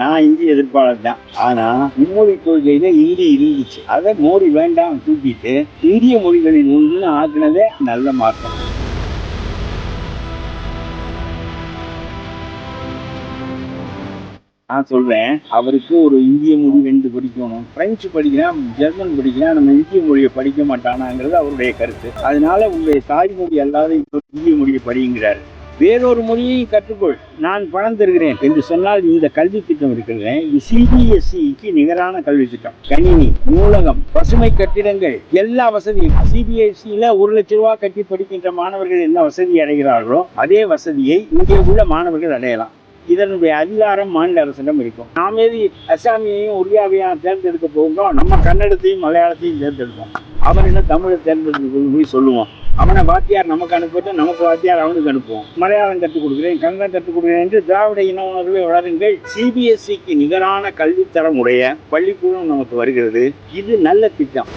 நான் இந்தி எதிர்ப்பாளர் தான். ஆனா மும்மொழி கொள்கையில இந்தி இருந்துச்சு. அதை மோடி வேண்டாம் தூக்கிட்டு இந்திய மொழிகளின் ஒன்று ஆக்குனதே நல்ல மாற்றம். நான் சொல்றேன், அவருக்கு ஒரு இந்திய மொழி 2 படிக்கணும், பிரெஞ்சு படிக்கிறான், ஜெர்மன் படிக்கிறான், நம்ம இந்திய மொழியை படிக்க மாட்டானாங்கிறது அவருடைய கருத்து. அதனால உங்களுடைய தாய்மொழி அல்லாத இந்திய மொழியை படிங்கிறார். வேறொரு மொழியை கற்றுக்கொள், நான் பணம் தருகிறேன் என்று சொன்னால் இந்த கல்வி திட்டம் இருக்கிறது. இது சிபிஎஸ்இக்கு நிகரான கல்வி திட்டம். கணினி, நூலகம், பசுமை கட்டிடங்கள், எல்லா வசதியும். சிபிஎஸ்இல 1 லட்சம் ரூபாய் கட்டி படிக்கின்ற மாணவர்கள் என்ன வசதி அடைகிறார்களோ அதே வசதியை இங்கே உள்ள மாணவர்கள் அடையலாம். இதனுடைய அதிகாரம் மாநில அரசிடம் இருக்கும். நாம் எது அசாமியையும் ஒரியாவையும் தேர்ந்தெடுக்க போகிறோம், நம்ம கன்னடத்தையும் மலையாளத்தையும் தேர்ந்தெடுப்போம். அவன் என்ன தமிழை தேர்ந்தெடுக்க போய் சொல்லுவோம். அவனை வாத்தியார் நமக்கு அனுப்பிட்டு நமக்கு வாத்தியார் அவனுக்கு அனுப்புவோம். மலையாளம் கற்றுக் கொடுக்குறேன், கன்னடம் கற்றுக் கொடுக்குறேன் என்று திராவிட இன உணர்வை வளருங்கள். சிபிஎஸ்இக்கு நிகரான கல்வித்தரம் உடைய பள்ளிக்கூடம் நமக்கு வருகிறது. இது நல்ல திட்டம்.